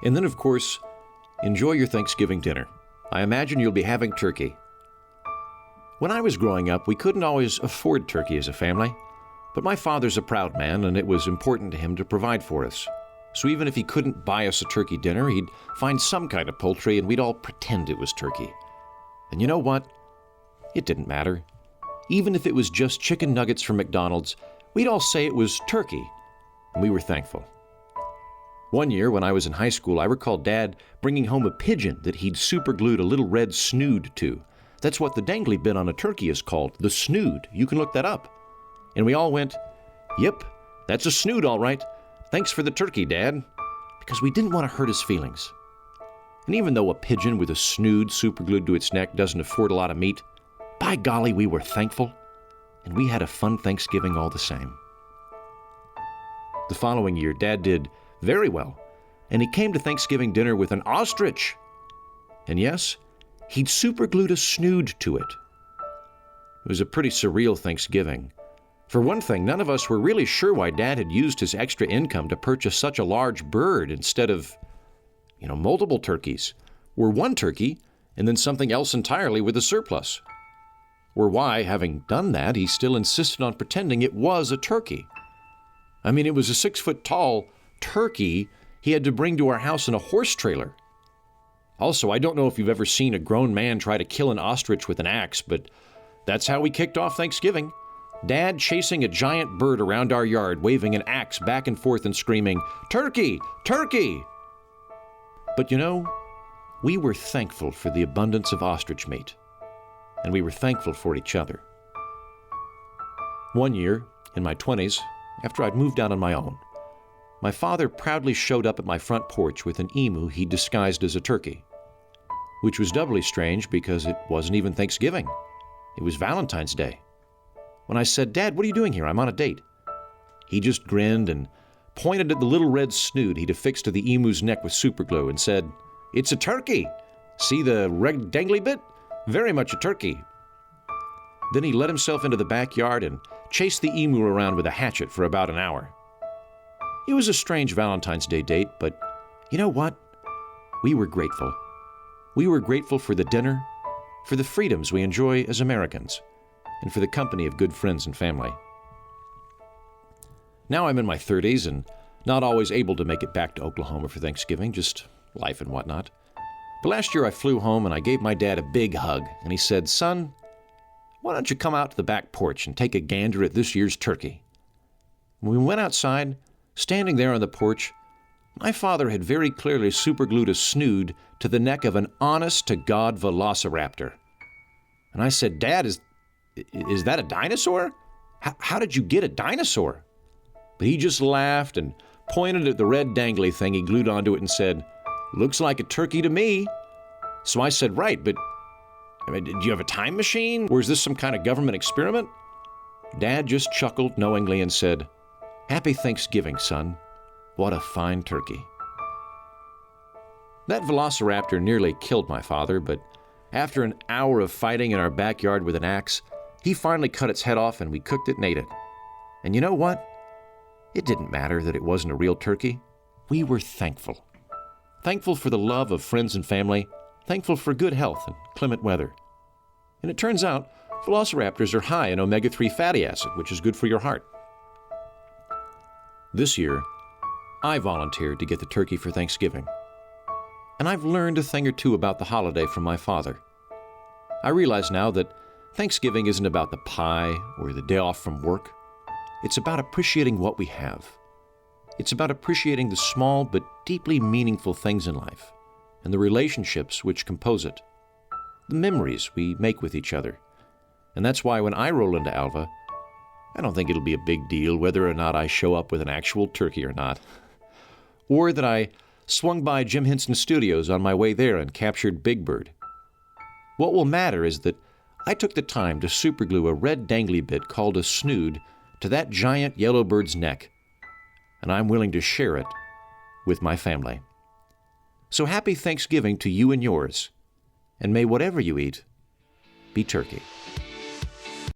And then, of course, enjoy your Thanksgiving dinner. I imagine you'll be having turkey. When I was growing up, we couldn't always afford turkey as a family, but my father's a proud man, and it was important to him to provide for us. So even if he couldn't buy us a turkey dinner, he'd find some kind of poultry, and we'd all pretend it was turkey. And you know what? It didn't matter. Even if it was just chicken nuggets from McDonald's, we'd all say it was turkey, and we were thankful. One year, when I was in high school, I recall Dad bringing home a pigeon that he'd superglued a little red snood to. That's what the dangly bit on a turkey is called, the snood. You can look that up. And we all went, "Yep, that's a snood all right. Thanks for the turkey, Dad," because we didn't want to hurt his feelings. And even though a pigeon with a snood superglued to its neck doesn't afford a lot of meat, by golly, we were thankful, and we had a fun Thanksgiving all the same. The following year, Dad did very well, and he came to Thanksgiving dinner with an ostrich. And yes, he'd superglued a snood to it. It was a pretty surreal Thanksgiving. For one thing, none of us were really sure why Dad had used his extra income to purchase such a large bird instead of, multiple turkeys, or one turkey and then something else entirely with a surplus. Or why, having done that, he still insisted on pretending it was a turkey. I mean, it was a 6-foot-tall turkey he had to bring to our house in a horse trailer. Also, I don't know if you've ever seen a grown man try to kill an ostrich with an axe, but that's how we kicked off Thanksgiving. Dad chasing a giant bird around our yard, waving an axe back and forth and screaming, "Turkey! Turkey!" But we were thankful for the abundance of ostrich meat, and we were thankful for each other. One year, in my 20s, after I'd moved out on my own, my father proudly showed up at my front porch with an emu he'd disguised as a turkey, which was doubly strange because it wasn't even Thanksgiving. It was Valentine's Day. When I said, "Dad, what are you doing here? I'm on a date," he just grinned and pointed at the little red snood he'd affixed to the emu's neck with superglue and said, "It's a turkey. See the red dangly bit? Very much a turkey." Then he let himself into the backyard and chased the emu around with a hatchet for about an hour. It was a strange Valentine's Day date, but you know what? We were grateful. We were grateful for the dinner, for the freedoms we enjoy as Americans, and for the company of good friends and family. Now I'm in my 30s and not always able to make it back to Oklahoma for Thanksgiving, just life and whatnot. But last year I flew home and I gave my dad a big hug, and he said, "Son, why don't you come out to the back porch and take a gander at this year's turkey?" When we went outside, standing there on the porch, my father had very clearly superglued a snood to the neck of an honest-to-God velociraptor. And I said, "Dad, is that a dinosaur? How did you get a dinosaur?" But he just laughed and pointed at the red dangly thing he glued onto it and said, "Looks like a turkey to me." So I said, "Right, but do you have a time machine? Or is this some kind of government experiment?" Dad just chuckled knowingly and said, "Happy Thanksgiving, son. What a fine turkey." That velociraptor nearly killed my father, but after an hour of fighting in our backyard with an axe, he finally cut its head off and we cooked it and ate it. And you know what? It didn't matter that it wasn't a real turkey. We were thankful. Thankful for the love of friends and family, thankful for good health and clement weather. And it turns out, velociraptors are high in omega-3 fatty acid, which is good for your heart. This year, I volunteered to get the turkey for Thanksgiving. And I've learned a thing or two about the holiday from my father. I realize now that Thanksgiving isn't about the pie or the day off from work. It's about appreciating what we have. It's about appreciating the small but deeply meaningful things in life and the relationships which compose it, the memories we make with each other. And that's why when I roll into Alva, I don't think it'll be a big deal whether or not I show up with an actual turkey or not, or that I swung by Jim Henson Studios on my way there and captured Big Bird. What will matter is that I took the time to superglue a red dangly bit called a snood to that giant yellow bird's neck, and I'm willing to share it with my family. So happy Thanksgiving to you and yours, and may whatever you eat be turkey.